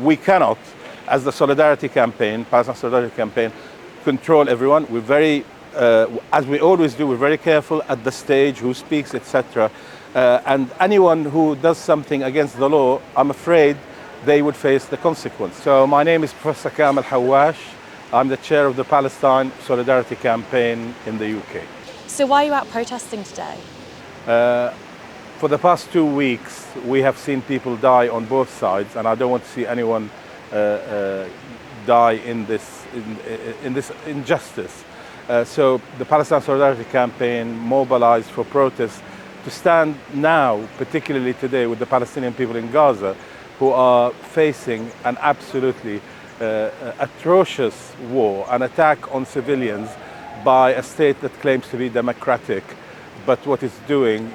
We cannot, as the Solidarity Campaign, Palestine Solidarity Campaign, control everyone. We're very, as we always do, we're very careful at the stage, who speaks, etc. And anyone who does something against the law, I'm afraid they would face the consequence. So my name is Professor Kamal Hawwash. I'm the chair of the Palestine Solidarity Campaign in the UK. So why are you out protesting today? For the past 2 weeks, we have seen people die on both sides, and I don't want to see anyone die in this injustice. So the Palestine Solidarity Campaign mobilized for protests to stand now, particularly today, with the Palestinian people in Gaza, who are facing an absolutely atrocious war, an attack on civilians by a state that claims to be democratic, but what it's doing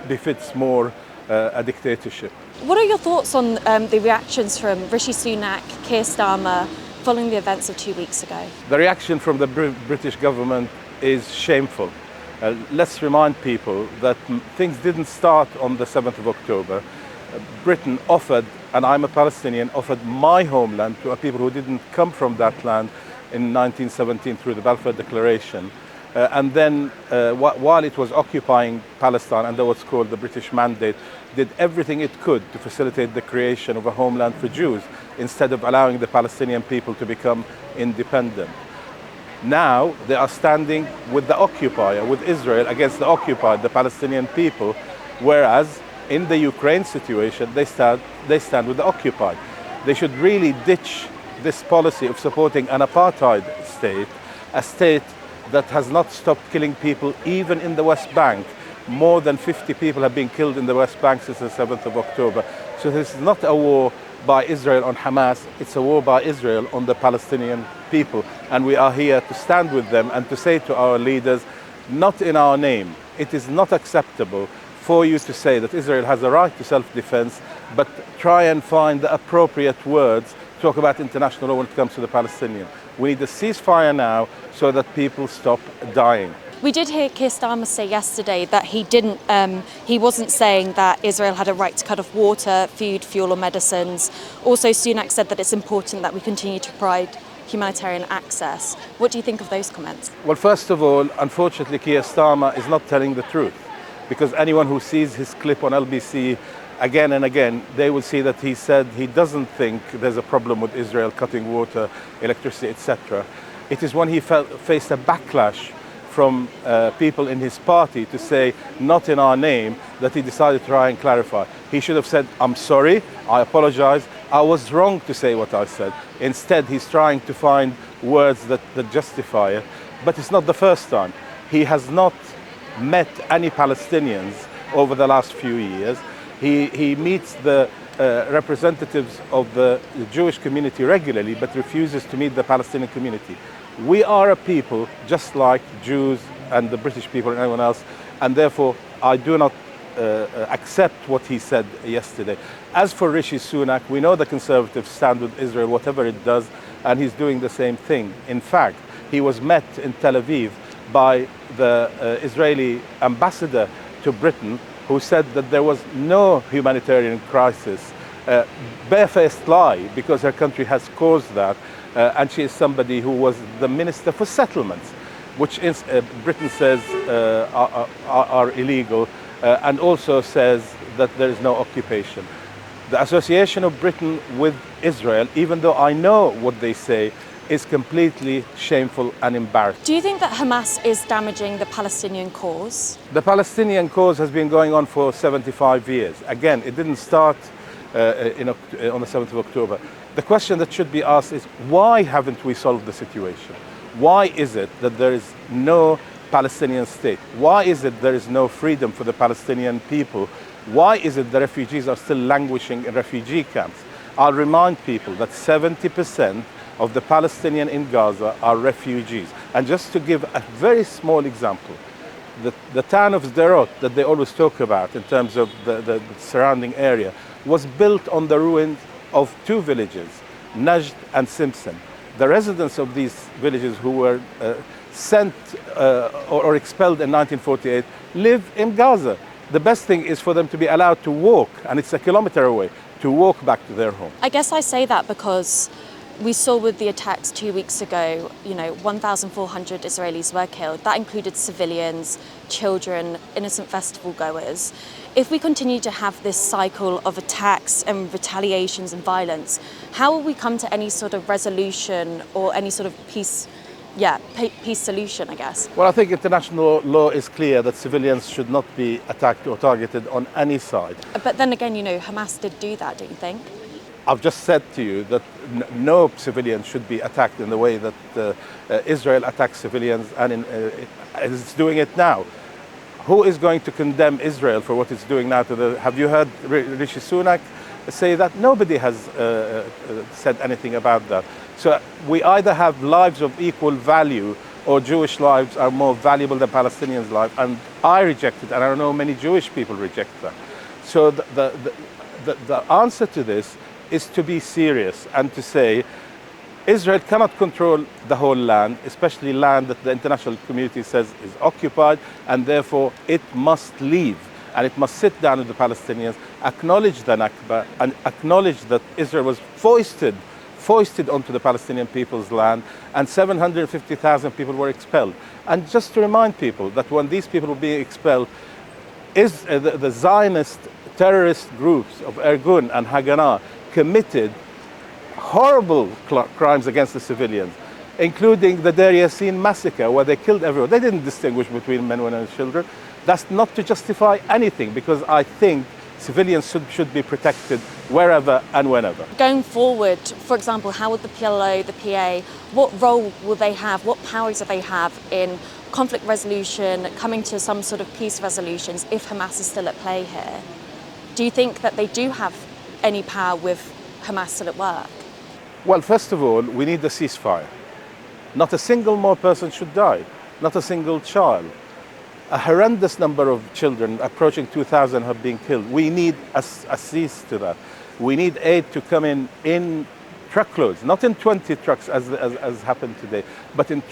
befits more a dictatorship. What are your thoughts on the reactions from Rishi Sunak, Keir Starmer, following the events of 2 weeks ago? The reaction from the British government is shameful. Let's remind people that things didn't start on the 7th of October. Britain offered, and I'm a Palestinian, offered my homeland to people who didn't come from that land in 1917 through the Balfour Declaration. And then, while it was occupying Palestine under what's called the British Mandate, did everything it could to facilitate the creation of a homeland for Jews, instead of allowing the Palestinian people to become independent. Now they are standing with the occupier, with Israel, against the occupied, the Palestinian people, whereas in the Ukraine situation, they stand with the occupied. They should really ditch this policy of supporting an apartheid state, a state that has not stopped killing people even in the West Bank. More than 50 people have been killed in the West Bank since the 7th of October. So this is not a war by Israel on Hamas, it's a war by Israel on the Palestinian people. And we are here to stand with them and to say to our leaders, not in our name, it is not acceptable for you to say that Israel has a right to self-defense, but try and find the appropriate words, talk about international law when it comes to the Palestinian. We need a ceasefire now so that people stop dying. We did hear Keir Starmer say yesterday that he wasn't saying that Israel had a right to cut off water, food, fuel or medicines. Also, Sunak said that it's important that we continue to provide humanitarian access. What do you think of those comments? Well, first of all, unfortunately, Keir Starmer is not telling the truth, because anyone who sees his clip on LBC again and again, they will see that he said he doesn't think there's a problem with Israel cutting water, electricity, etc. It is when he faced a backlash from people in his party to say, not in our name, that he decided to try and clarify. He should have said, I'm sorry, I apologize, I was wrong to say what I said. Instead, he's trying to find words that justify it. But it's not the first time. He has not met any Palestinians over the last few years. He meets the representatives of the Jewish community regularly, but refuses to meet the Palestinian community. We are a people just like Jews and the British people and everyone else, and therefore I do not accept what he said yesterday. As for Rishi Sunak, we know the Conservatives stand with Israel, whatever it does, and he's doing the same thing. In fact, he was met in Tel Aviv by the Israeli ambassador to Britain, who said that there was no humanitarian crisis. Barefaced lie, because her country has caused that, and she is somebody who was the Minister for Settlements, which Britain says are illegal, and also says that there is no occupation. The association of Britain with Israel, even though I know what they say, is completely shameful and embarrassing. Do you think that Hamas is damaging the Palestinian cause? The Palestinian cause has been going on for 75 years. Again, it didn't start on the 7th of October. The question that should be asked is, why haven't we solved the situation? Why is it that there is no Palestinian state? Why is it there is no freedom for the Palestinian people? Why is it the refugees are still languishing in refugee camps? I'll remind people that 70% of the Palestinians in Gaza are refugees. And just to give a very small example, the town of Sderot that they always talk about in terms of the surrounding area was built on the ruins of two villages, Najd and Simpson. The residents of these villages who were sent or expelled in 1948 live in Gaza. The best thing is for them to be allowed to walk, and it's a kilometer away, to walk back to their home. I guess I say that because we saw with the attacks 2 weeks ago, 1,400 Israelis were killed. That included civilians, children, innocent festival goers. If we continue to have this cycle of attacks and retaliations and violence, how will we come to any sort of resolution or any sort of peace solution, I guess? Well, I think international law is clear that civilians should not be attacked or targeted on any side. But then again, Hamas did do that, don't you think? I've just said to you that no civilian should be attacked in the way that Israel attacks civilians and is doing it now. Who is going to condemn Israel for what it's doing now? Have you heard Rishi Sunak say that? Nobody has said anything about that. So we either have lives of equal value or Jewish lives are more valuable than Palestinians' lives. And I reject it, and I know many Jewish people reject that. So the answer to this is to be serious and to say Israel cannot control the whole land, especially land that the international community says is occupied, and therefore it must leave. And it must sit down with the Palestinians, acknowledge the Nakba, and acknowledge that Israel was foisted onto the Palestinian people's land, and 750,000 people were expelled. And just to remind people that when these people were being expelled, the Zionist terrorist groups of Irgun and Haganah committed horrible crimes against the civilians, including the Deir Yassin massacre, where they killed everyone. They didn't distinguish between men, women, and children. That's not to justify anything, because I think civilians should be protected wherever and whenever. Going forward, for example, how would the PLO, the PA, what role will they have, what powers do they have in conflict resolution, coming to some sort of peace resolutions if Hamas is still at play here? Do you think that they do have any power with Hamas still at work? Well, first of all, we need a ceasefire. Not a single more person should die, not a single child. A horrendous number of children, approaching 2,000, have been killed. We need a cease to that. We need aid to come in truckloads, not in 20 trucks as happened today, but in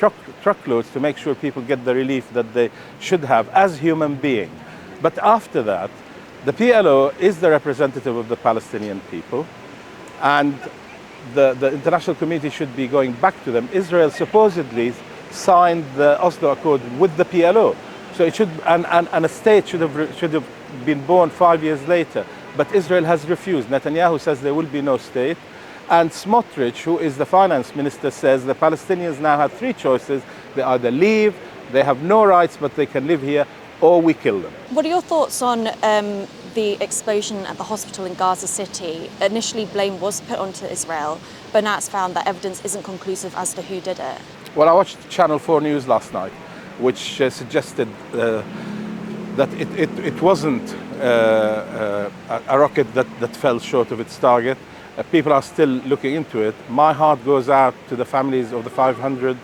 truckloads to make sure people get the relief that they should have as human beings. But after that, the PLO is the representative of the Palestinian people, and the international community should be going back to them. Israel supposedly signed the Oslo Accord with the PLO, so it should, and a state should have been born 5 years later. But Israel has refused. Netanyahu says there will be no state, and Smotrich, who is the finance minister, says the Palestinians now have three choices: they either leave, they have no rights, but they can live here, or we kill them. What are your thoughts on the explosion at the hospital in Gaza City? Initially, blame was put onto Israel, but now it's found that evidence isn't conclusive as to who did it. Well, I watched Channel 4 News last night, which suggested that it wasn't a rocket that fell short of its target. People are still looking into it. My heart goes out to the families of the 500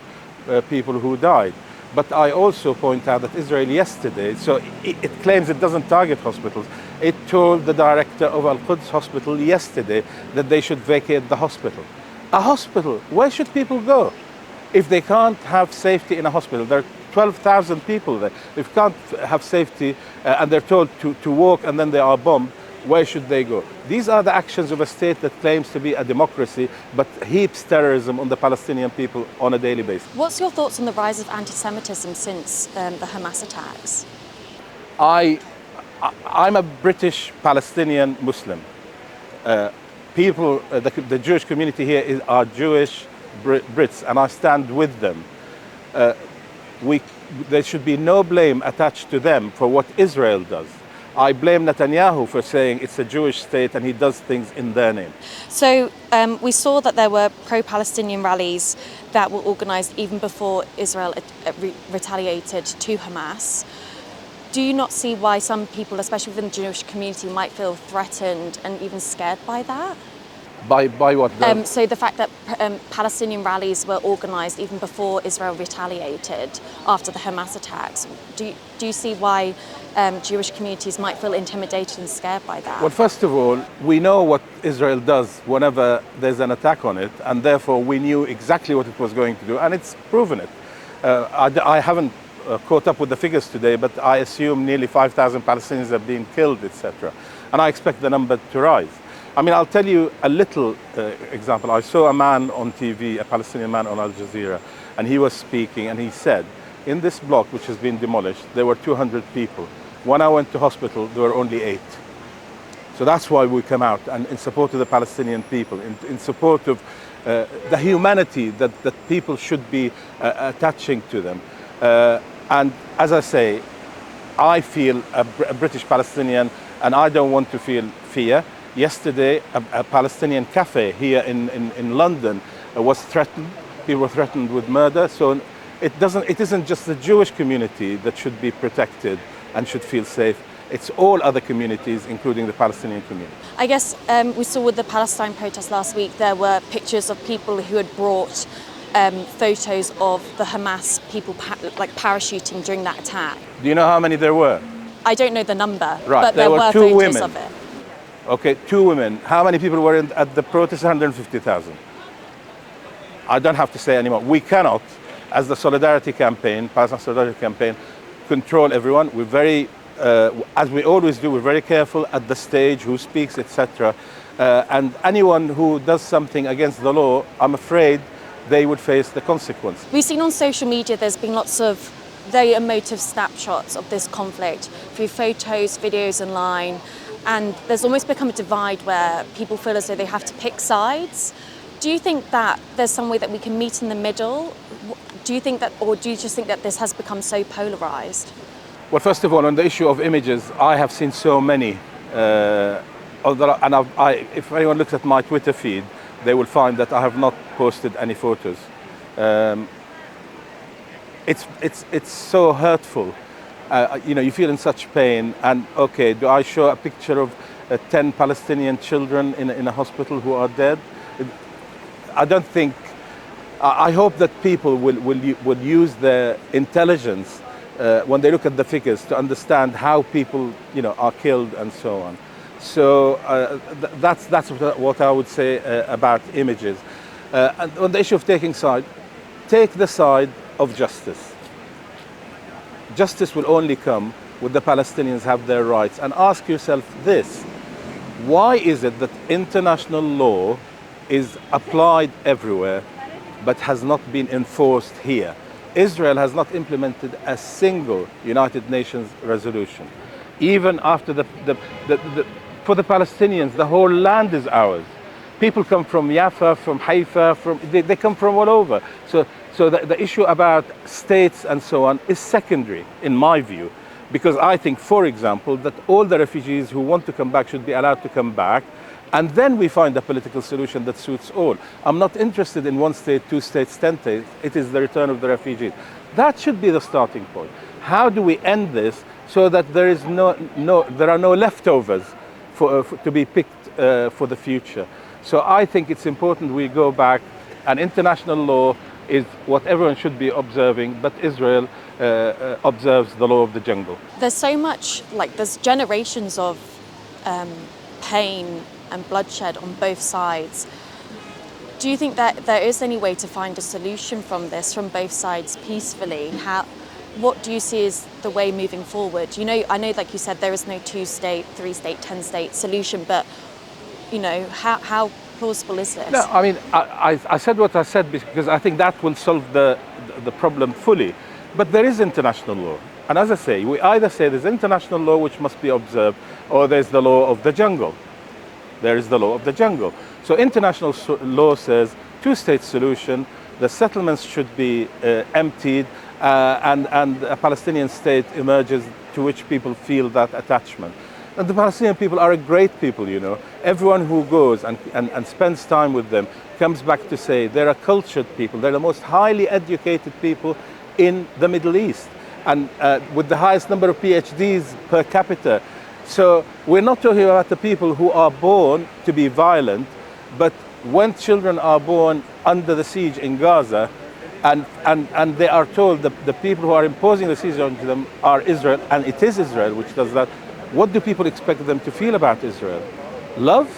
people who died. But I also point out that Israel yesterday, so it claims it doesn't target hospitals. It told the director of Al-Quds hospital yesterday that they should vacate the hospital. A hospital, where should people go? If they can't have safety in a hospital, there are 12,000 people there. If you can't have safety and they're told to walk and then they are bombed, where should they go? These are the actions of a state that claims to be a democracy but heaps terrorism on the Palestinian people on a daily basis. What's your thoughts on the rise of anti-Semitism since the Hamas attacks? I'm a British Palestinian Muslim. The Jewish community here are Jewish Brits, and I stand with them. There should be no blame attached to them for what Israel does. I blame Netanyahu for saying it's a Jewish state and he does things in their name. So we saw that there were pro-Palestinian rallies that were organised even before Israel retaliated to Hamas. Do you not see why some people, especially within the Jewish community, might feel threatened and even scared by that? By what? So the fact that Palestinian rallies were organised even before Israel retaliated after the Hamas attacks, do you see why Jewish communities might feel intimidated and scared by that? Well, first of all, we know what Israel does whenever there's an attack on it, and therefore we knew exactly what it was going to do, and it's proven it. I haven't caught up with the figures today, but I assume nearly 5,000 Palestinians have been killed, etc. And I expect the number to rise. I mean, I'll tell you a little example. I saw a man on TV, a Palestinian man on Al Jazeera, and he was speaking, and he said, in this block, which has been demolished, there were 200 people. When I went to hospital, there were only 8. So that's why we come out, and in support of the Palestinian people, in support of the humanity that people should be attaching to them. And as I say, I feel a British Palestinian, and I don't want to feel fear. Yesterday, a Palestinian cafe here in London was threatened. People were threatened with murder. So it isn't just the Jewish community that should be protected and should feel safe. It's all other communities, including the Palestinian community. I guess we saw with the Palestine protest last week, there were pictures of people who had brought photos of the Hamas people parachuting during that attack. Do you know how many there were? I don't know the number, right. but there were 2 photos women. of it. Okay, 2 women. How many people were at the protest? 150,000. I don't have to say anymore. We cannot, as the Solidarity Campaign, Palestine Solidarity Campaign, control everyone. We're very, as we always do, we're very careful at the stage, who speaks, etc. And anyone who does something against the law, I'm afraid they would face the consequence. We've seen on social media there's been lots of very emotive snapshots of this conflict through photos, videos online, and there's almost become a divide where people feel as though they have to pick sides. Do you think that there's some way that we can meet in the middle? Do you think that, or do you just think that this has become so polarized? Well, first of all, on the issue of images, I have seen so many. And if anyone looks at my Twitter feed, they will find that I have not posted any photos. It's so hurtful. You feel in such pain. And okay, do I show a picture of 10 Palestinian children in a hospital who are dead? I don't think. I hope that people will use their intelligence when they look at the figures to understand how people are killed and so on. So that's what I would say about images. And on the issue of taking side, take the side of justice. Justice will only come when the Palestinians have their rights. And ask yourself this: why is it that international law is applied everywhere but has not been enforced here? Israel has not implemented a single United Nations resolution. Even after for the Palestinians, the whole land is ours. People come from Jaffa, from Haifa, they come from all over. So the issue about states and so on is secondary, in my view, because I think, for example, that all the refugees who want to come back should be allowed to come back, and then we find a political solution that suits all. I'm not interested in 1 state, 2 states, 10 states. It is the return of the refugees. That should be the starting point. How do we end this so that there are no leftovers to be picked for the future? So I think it's important we go back, and international law is what everyone should be observing, but Israel observes the law of the jungle. There's so much, there's generations of pain and bloodshed on both sides. Do you think that there is any way to find a solution from this, from both sides, peacefully? What do you see as the way moving forward? I know, like you said, there is no 2-state, 3-state, 10-state solution, but how plausible is this? No, I mean, I said what I said because I think that will solve the problem fully. But there is international law. And as I say, we either say there's international law which must be observed, or there's the law of the jungle. There is the law of the jungle. So international law says 2-state solution, the settlements should be emptied, and a Palestinian state emerges to which people feel that attachment. And the Palestinian people are a great people, Everyone who goes and spends time with them comes back to say they're a cultured people. They're the most highly educated people in the Middle East, and with the highest number of PhDs per capita. So we're not talking about the people who are born to be violent, but when children are born under the siege in Gaza, and they are told that the people who are imposing the siege on them are Israel, and it is Israel which does that, what do people expect them to feel about Israel? Love?